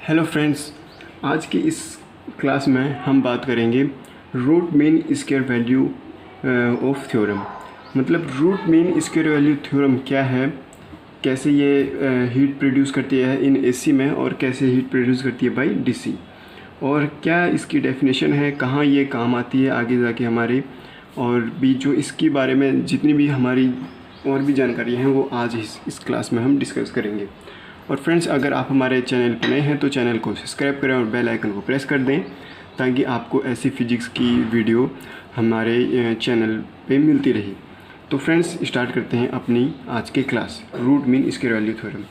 Hello friends, आज की इस क्लास में हम बात करेंगे root mean square value of theorem. मतलब root mean square value theorem क्या है, कैसे ये हीट प्रोड्यूस करती है इन एसी में और कैसे हीट प्रोड्यूस करती है बाय डीसी, और क्या इसकी डेफिनेशन है, कहाँ ये काम आती है आगे जाके हमारे, और भी जो इसके बारे में जितनी भी हमारी और भी जानकारी हैं वो आज इस क्लास में हम डिस्कस करेंगे। और फ्रेंड्स, अगर आप हमारे चैनल पर नए हैं तो चैनल को सब्सक्राइब करें और बेल आइकन को प्रेस कर दें ताकि आपको ऐसी फिजिक्स की वीडियो हमारे चैनल पे मिलती रही। तो फ्रेंड्स, स्टार्ट करते हैं अपनी आज की class, root mean square value theorem.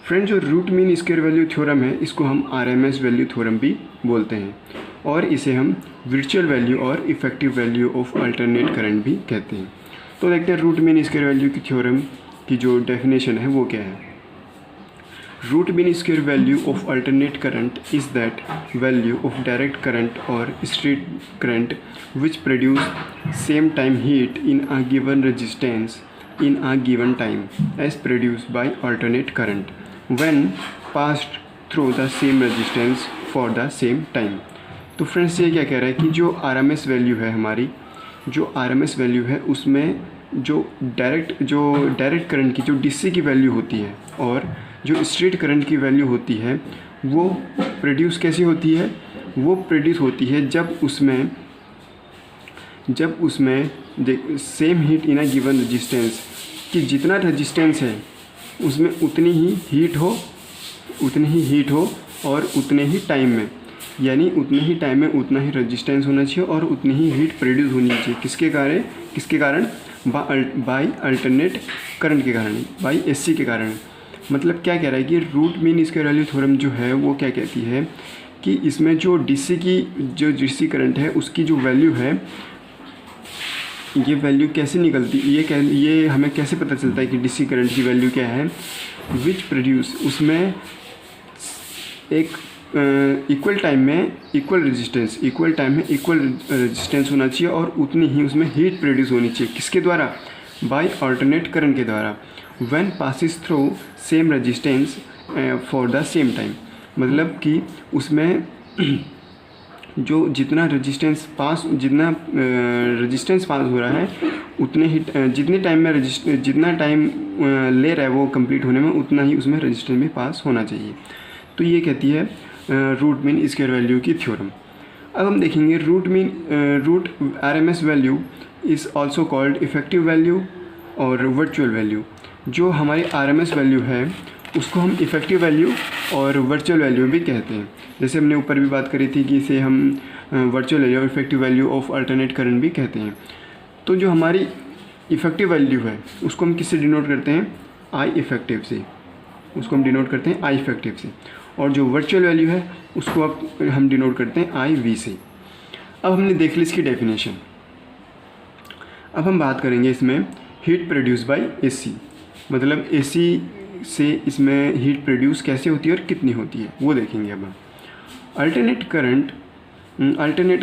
Friends, जो root mean square value theorem है इसको हम आरएमएस वैल्यू थ्योरम भी बोलते हैं, और इसे हम वर्चुअल वैल्यू और effective value of alternate current भी कहते हैं। तो देखते हैं रूट मीन स्क्वायर वैल्यू की थ्योरम की जो डेफिनेशन है वो क्या है। Root mean square value of alternate current is that value of direct current or street current which produce same time heat in a given resistance in a given time as produced by alternate current when passed through the same resistance for the same time। तो friends, ये क्या कह रहा है कि जो RMS value है हमारी, जो RMS वैल्यू है उसमें जो डायरेक्ट करंट की जो DC की वैल्यू होती है और जो स्ट्रेट करंट की वैल्यू होती है वो प्रोड्यूस कैसी होती है, वो प्रोड्यूस होती है जब उसमें same heat in a given resistance, कि जितना रेजिस्टेंस है उसमें उतनी ही हीट हो और उतने ही टाइम में, यानी उतने ही टाइम में उतना ही रेजिस्टेंस होना चाहिए और उतनी ही हीट प्रोड्यूस होनी चाहिए। किसके कारण? बाय अल्टरनेट करंट के कारण, बाय एसी के कारण। मतलब क्या कह रहा है कि root mean square value theorem जो है वो क्या कहती है कि इसमें जो डीसी करंट है उसकी जो वैल्यू है, ये वैल्यू कैसे निकलती, ये हमें कैसे पता चलता है कि डीसी करंट की वैल्यू क्या है। विच प्रोड्यूस, उसमें एक इक्वल टाइम में इक्वल रेजिस्टेंस होना चाहिए और उतनी ही उसमें हीट प्रोड्यूस होनी चाहिए। किसके द्वारा? बाय अल्टरनेट करंट के द्वारा। when passes through same resistance for the same time, मतलब कि उसमें जितना रेजिस्टेंस पास हो रहा है उतने ही जितने टाइम में जितना टाइम ले रहा है वो कंप्लीट होने में, उतना ही उसमें रेजिस्टेंस भी पास होना चाहिए। तो ये कहती है रूट मीन स्क्वायर वैल्यू की थ्योरम। अब हम देखेंगे root RMS value is also called effective value और वर्चुअल वैल्यू। जो हमारी आरएमएस वैल्यू है उसको हम इफ़ेक्टिव वैल्यू और वर्चुअल वैल्यू भी कहते हैं। जैसे हमने ऊपर भी बात करी थी कि इसे हम वर्चुअल वैल्यू और effective value of alternate current भी कहते हैं। तो जो हमारी इफ़ेक्टिव वैल्यू है उसको हम किससे डिनोट करते हैं? आई इफ़ेक्टिव से, और जो वर्चुअल वैल्यू है उसको अब हम डिनोट करते हैं आई वी से। अब हमने देख ली इसकी डेफिनेशन। अब हम बात करेंगे इसमें हीट प्रोड्यूस बाय एसी, मतलब एसी से इसमें हीट प्रोड्यूस कैसे होती है और कितनी होती है वो देखेंगे। अब alternate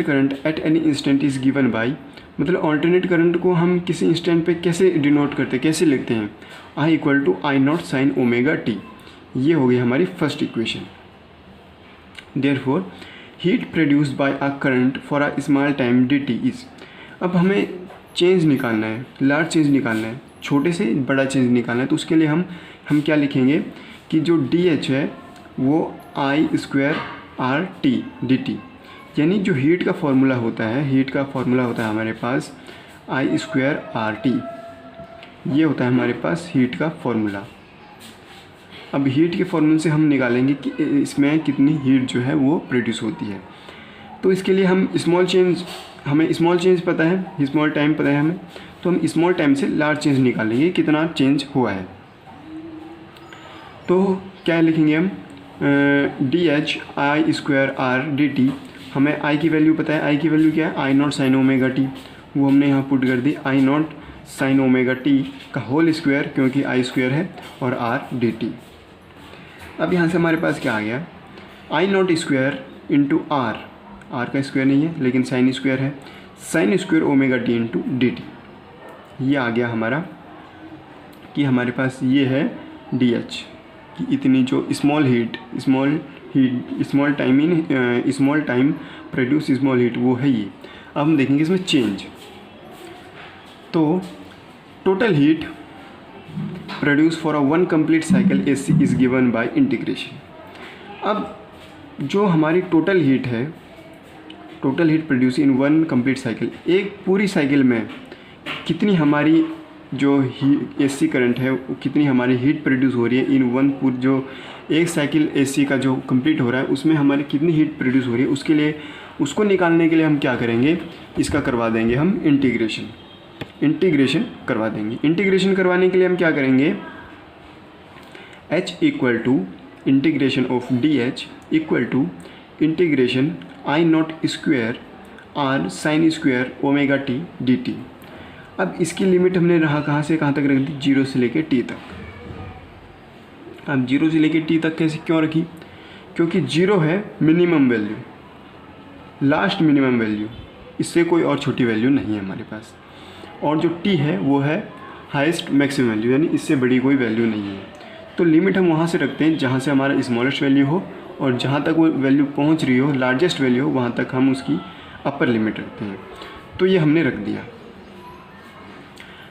current at any instant is given by, मतलब अल्टरनेट करंट को हम किसी इंस्टेंट पे कैसे डिनोट करते हैं, कैसे लिखते हैं? I equal to I naught sine omega T. ये हो गई हमारी first equation. Therefore heat produced by a current for a small time D T is, अब हमें चेंज निकालना है, लार्ज चेंज निकालना है, छोटे से बड़ा चेंज निकालना है। तो उसके लिए हम क्या लिखेंगे कि जो डी एच है वो I square R T D T, यानी जो हीट का फॉर्मूला होता है हमारे पास आई स्क्वायर आर टी, ये होता है हमारे पास हीट का फॉर्मूला। अब हीट के फॉर्मूले से हम निकालेंगे कि इसमें कितनी हीट जो है वो प्रोड्यूस होती है। तो इसके लिए हमें स्मॉल चेंज पता है, स्मॉल टाइम पता है हमें, तो हम स्मॉल टाइम से लार्ज चेंज निकालेंगे कितना चेंज हुआ है। तो क्या लिखेंगे हम? D H I square R D T, हमें आई की वैल्यू पता है। आई की वैल्यू क्या है? आई नॉट साइन ओमेगा टी, वो हमने यहाँ पुट कर दी, आई नॉट साइन ओमेगा टी का होल स्क्वायर, क्योंकि आई स्क्वायर है, और आर डी टी। अब यहाँ से हमारे पास क्या आ गया? आई नॉट स्क्वायर इंटू आर का स्क्वायर नहीं है लेकिन साइन स्क्वायर है, sign square omega T into D T. ये आ गया हमारा कि हमारे पास ये है डी एच, कि इतनी जो small heat, small time produce small heat, वो है ये। अब हम देखेंगे इसमें चेंज। तो total heat produce for a one complete cycle AC is given by integration. अब जो हमारी टोटल हीट है, total heat produce in one complete cycle, एक पूरी साइकिल में कितनी हमारी जो AC करंट है, कितनी हमारी हीट प्रोड्यूस हो रही है इन वन, जो एक साइकिल AC का जो कंप्लीट हो रहा है उसमें हमारी कितनी हीट प्रोड्यूस हो रही है, उसके लिए, उसको निकालने के लिए हम क्या करेंगे, इसका करवा देंगे हम इंटीग्रेशन करवा देंगे। इंटीग्रेशन करवाने के लिए हम क्या करेंगे, H equal to integration of DH equal to integration I0 square R sine square omega t dt। अब इसकी लिमिट हमने रहा कहाँ से कहाँ तक रख दी, 0 से लेके t तक। अब 0 से लेके t तक कैसे क्यों रखी, क्योंकि 0 है minimum value, last minimum value, इससे कोई और छोटी वैल्यू नहीं है हमारे पास, और जो t है वो है हाईएस्ट मैक्सिमम वैल्यू, यानी इससे बड़ी कोई वैल्यू नहीं है। तो लिमिट हम वहाँ से रखते हैं जहाँ से हमारा स्मॉलेस्ट वैल्यू हो, और जहाँ तक वो वैल्यू पहुँच रही हो, लार्जेस्ट वैल्यू हो, वहाँ तक हम उसकी अपर लिमिट रखते हैं। तो ये हमने रख दिया।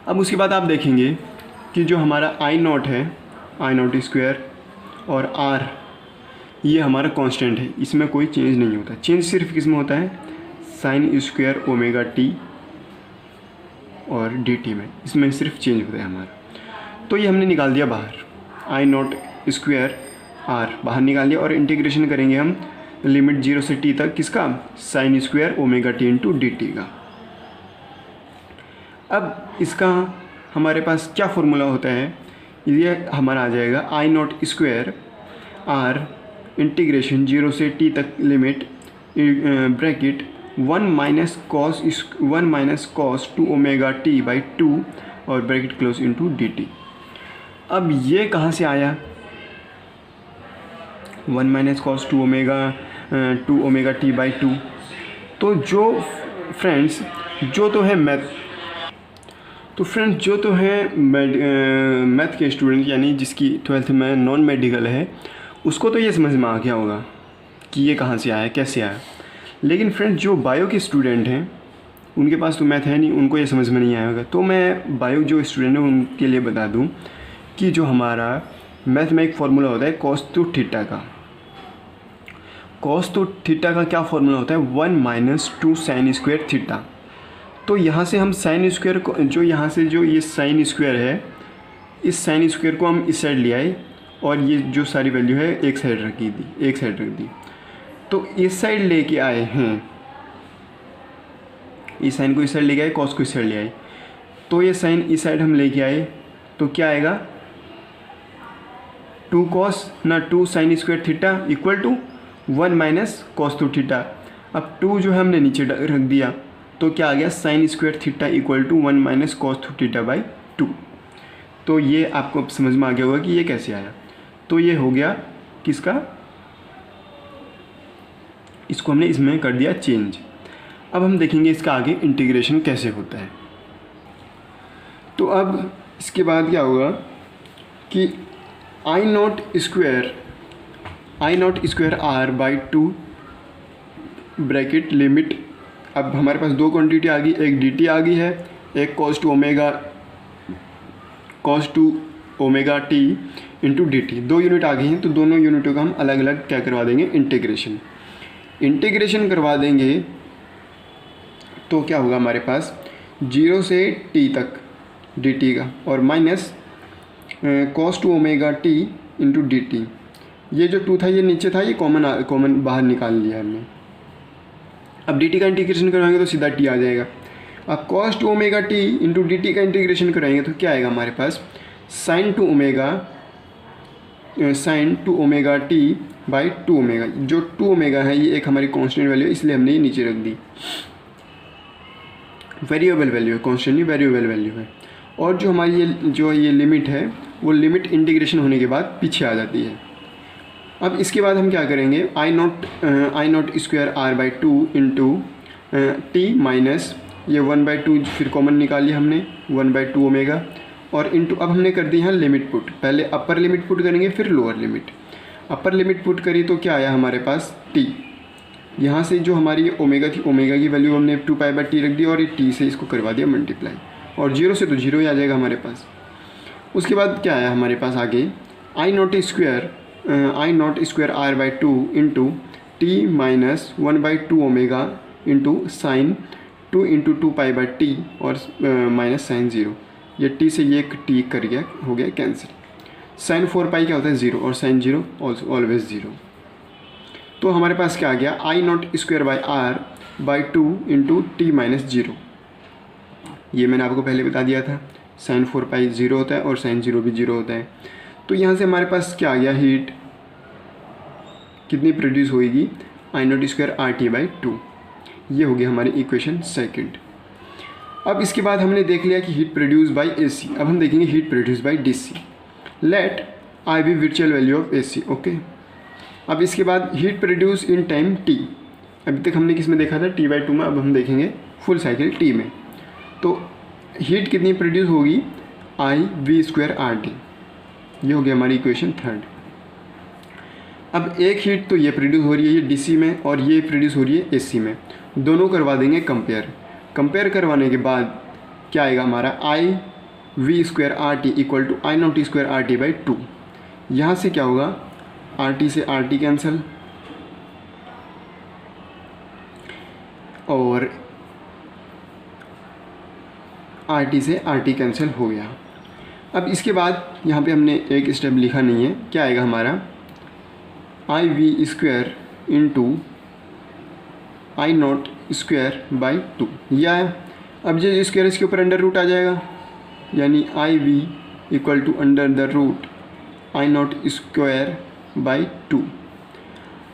अब उसके बाद आप देखेंगे कि जो हमारा I0 है, I0 स्क्वायर और R, ये हमारा कांस्टेंट है, इसमें कोई चेंज नहीं होता। चेंज सिर्फ किस में होता है, साइन स्क्वायर ओमेगा t और dt में, इसमें सिर्फ चेंज होता है हमारा। तो ये हमने निकाल दिया बाहर, I0 स्क्वायर R बाहर निकाल दिया, और इंटीग्रेशन करेंगे हम लिमिट 0 से t तक, किसका, sign square omega t into dt का। अब इसका हमारे पास क्या फॉर्मूला होता है, ये हमारा आ जाएगा I0 स्क्वायर R इंटीग्रेशन 0 से t तक limit bracket 1 minus cos 2 omega t by 2 और ब्रैकेट क्लोज इंटू dt। अब ये कहाँ से आया, 1 minus cos 2 omega t by 2। तो जो फ्रेंड्स जो तो है मैथ के स्टूडेंट, यानी जिसकी 12th में नॉन मेडिकल है, उसको तो ये समझ में आ गया होगा कि ये कहाँ से आया, कैसे आया। लेकिन फ्रेंड्स जो बायो के स्टूडेंट हैं, उनके पास तो मैथ है नहीं, उनको ये समझ में नहीं आया होगा। तो मैं बायो जो स्टूडेंट हैं उनके लिए बता दूं कि जो हमारा मैथ में एक फार्मूला होता है कॉस टू थीटा का। कॉस टू थीटा का क्या फार्मूला होता है, 1 माइनस 2 साइन स्क्वायर थीटा। तो यहाँ से हम साइन स्क्वायर को, जो यहाँ से जो ये साइन स्क्वायर है, इस साइन स्क्वायर को हम इस साइड ले आए, और ये जो सारी वैल्यू है एक साइड रख दी। तो इस साइड लेके आए हैं, इस साइन को इस साइड लेके आए, कॉस को इस साइड ले आए। तो ये साइन इस साइड हम लेके आए, तो क्या आएगा, 2 कॉस ना 2 sine square theta equal to 1 minus cos two theta. अब 2 जो है हमने नीचे रख दिया, तो क्या आ गया, sine square theta equal to 1 minus cos two theta by 2। तो ये आपको समझ में आ गया होगा कि ये कैसे आया। तो ये हो गया किसका, इसको हमने इसमें कर दिया चेंज। अब हम देखेंगे इसका आगे इंटीग्रेशन कैसे होता है। तो अब इसके बाद क्या होगा कि I0 square R by 2 bracket limit. अब हमारे पास दो क्वांटिटी आ गई, एक dt आ गई है, एक cos two omega t into dt। 2 unit आ गई हैं, तो दोनों यूनिटों का हम अलग अलग क्या करवा देंगे, इंटीग्रेशन करवा देंगे। तो क्या होगा हमारे पास 0 से t तक dt का, और minus cos two omega t into dt। ये जो 2 था ये नीचे था, ये कॉमन बाहर निकाल लिया हमने। अब dt का इंटीग्रेशन करवाएंगे तो सीधा t आ जाएगा। अब cos two omega t into dt का इंटीग्रेशन कराएंगे तो क्या आएगा हमारे पास, sine two omega t by 2 omega. जो 2 ओमेगा है ये एक हमारी कांस्टेंट वैल्यू है, इसलिए हमने ये नीचे रख दी। वेरिएबल वैल्यू है, कांस्टेंट नहीं वेरिएबल वैल्यू है। और जो हमारी ये लिमिट है, वो लिमिट इंटीग्रेशन होने के बाद पीछे आ जाती है। अब इसके बाद हम क्या करेंगे, I0 square R by 2 into T minus ये 1/2 फिर कॉमन निकाल लिया हमने, 1/2 ओमेगा, और इंटू अब हमने कर दी यहाँ लिमिट पुट। पहले अपर लिमिट पुट करेंगे फिर lower limit. Upper limit put करी तो क्या आया हमारे पास t। यहाँ से जो हमारी ओमेगा थी, ओमेगा की वैल्यू हमने 2π/t रख दी और ये t से इसको करवा दिया मल्टीप्लाई, और 0 से तो 0 ही आ जाएगा हमारे पास। उसके बाद क्या आया हमारे पास आगे, I0² r/2 into t minus 1/2 omega into sine 2 into 2π/t और माइनस साइन 0। ये t से ये t कर गया, हो गया कैंसिल। साइन 4π क्या होता है 0 और साइन 0 ऑलवेज 0। तो हमारे पास क्या आ गया, I0² इंटू t माइनस 0। ये मैंने आपको पहले बता दिया था, साइन 4π 0 होता है और साइन 0 भी 0 होता है। तो यहाँ से हमारे पास क्या आ गया, हीट कितनी प्रोड्यूस होगी, I0² RT/2। ये हो गया हमारी इक्वेशन सेकंड। अब इसके बाद हमने देख लिया कि हीट प्रोड्यूस बाय AC। अब हम देखेंगे heat produce by DC। Let I be virtual value of AC। Okay, अब इसके बाद heat produce in time t। अभी तक हमने किस में देखा था, T/2 में। अब हम देखेंगे फुल साइकिल t में। तो हीट कितनी प्रोड्यूस होगी, IV² RT। ये हो गया हमारी इक्वेशन थर्ड। अब एक हीट तो ये प्रोड्यूस हो रही है ये DC में और ये प्रोड्यूस हो रही है AC में। दोनों करवा देंगे कंपेयर करवाने के बाद क्या आएगा हमारा, IV² RT equal to I0² RT/2। यहाँ से क्या होगा, RT से RT कैंसिल और RT से RT कैंसिल हो गया। अब इसके बाद यहाँ पे हमने एक स्टेप लिखा नहीं है, क्या आएगा हमारा, IV² इंटू I0²/2 यह है। अब जो स्क्वायर इसके ऊपर अंडर रूट आ जाएगा, यानी IV equal to under the root I0²/2।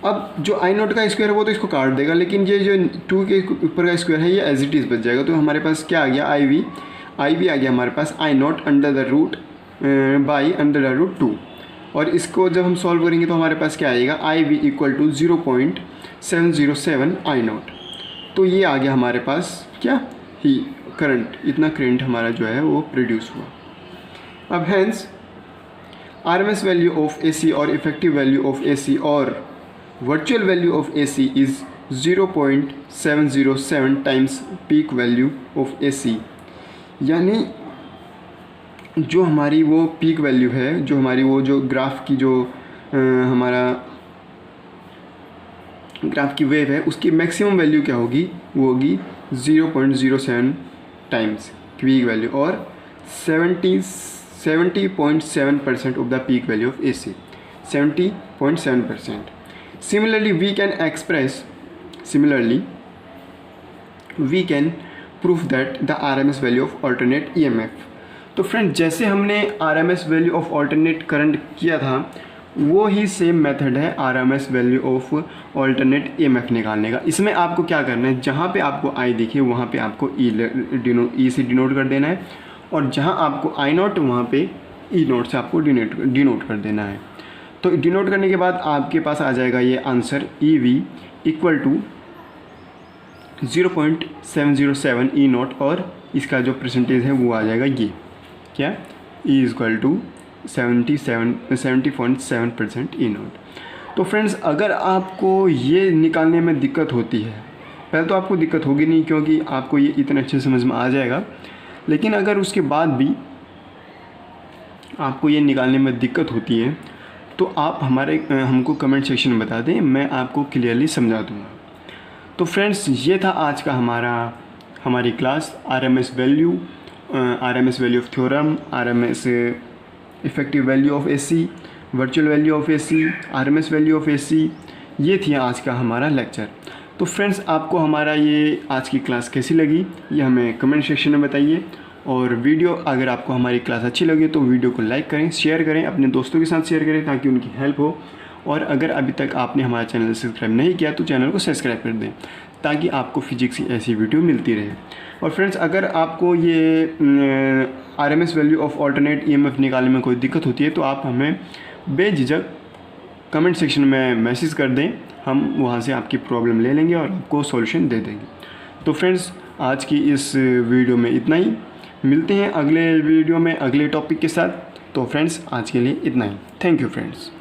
अब जो I0 का स्क्वायर है वो तो इसको काट देगा, लेकिन ये जो 2 के ऊपर का स्क्वायर है ये एज इट इज़ बच जाएगा। तो हमारे पास क्या आ गया, IV आ गया हमारे पास I0 under the root by under the root 2। और इसको जब हम सॉल्व करेंगे तो हमारे पास क्या आएगा, IV इक्वल टू 0.707 I0। तो ये आ गया हमारे पास क्या, ही करंट, इतना करंट हमारा जो है वो प्रोड्यूस हुआ। अब hence RMS value of AC और इफेक्टिव वैल्यू ऑफ AC और virtual value of AC is 0.707 times peak value of AC। यानी जो हमारी वो पीक वैल्यू है, जो हमारी वो जो ग्राफ की जो हमारा ग्राफ की वेव है उसकी मैक्सिमम वैल्यू क्या होगी, वो होगी 0.07 टाइम्स पीक वैल्यू और 70.7% of the peak value of AC, 70.7%। Similarly, we can prove that the RMS value of alternate EMF। तो फ्रेंड जैसे हमने RMS value of alternate current किया था वो ही सेम मेथड है RMS value of alternate EMF निकालने का। इसमें आपको क्या करना है, जहाँ पे आपको I दिखे वहाँ पे आपको E से डिनोट कर देना है, और जहाँ आपको I0 वहाँ पे E0 से आपको डिनोट कर देना है। तो डिनोट करने के बाद आपके पास आ जाएगा ये answer, EV equal to 0.707 E0 और इसका जो परसेंटेज है वो आ जाएगा ये क्या, E इक्वल टू 70.7% E0। तो फ्रेंड्स अगर आपको ये निकालने में दिक्कत होती है, पहले तो आपको दिक्कत होगी नहीं क्योंकि आपको ये इतना अच्छे समझ में आ जाएगा, लेकिन अगर उसके बाद भी आपको ये निकालने में दिक्कत होती है तो आप हमको कमेंट सेक्शन में बता दें, मैं आपको क्लियरली समझा दूँगा। तो फ्रेंड्स ये था आज का हमारी class RMS value of theorem, RMS effective value of AC, virtual value of AC, RMS value of AC। ये थी आज का हमारा लेक्चर। तो फ्रेंड्स आपको हमारा ये आज की क्लास कैसी लगी ये हमें कमेंट सेक्शन में बताइए, और वीडियो अगर आपको हमारी क्लास अच्छी लगे तो वीडियो को लाइक करें, शेयर करें, अपने दोस्तों के साथ शेयर करें ताकि उनकी हेल्प हो। और अगर अभी तक आपने हमारा चैनल सब्सक्राइब नहीं किया तो चैनल को सब्सक्राइब कर दें ताकि आपको फिजिक्स की ऐसी वीडियो मिलती रहे। और फ्रेंड्स अगर आपको ये RMS value of alternate EMF निकालने में कोई दिक्कत होती है तो आप हमें बेझिझक कमेंट सेक्शन में मैसेज कर दें, हम वहाँ से आपकी प्रॉब्लम ले लेंगे और आपको सॉल्यूशन दे देंगे। तो फ्रेंड्स आज की इस वीडियो में इतना ही, मिलते हैं अगले वीडियो में अगले टॉपिक के साथ। तो फ्रेंड्स आज के लिए इतना ही, थैंक यू फ्रेंड्स।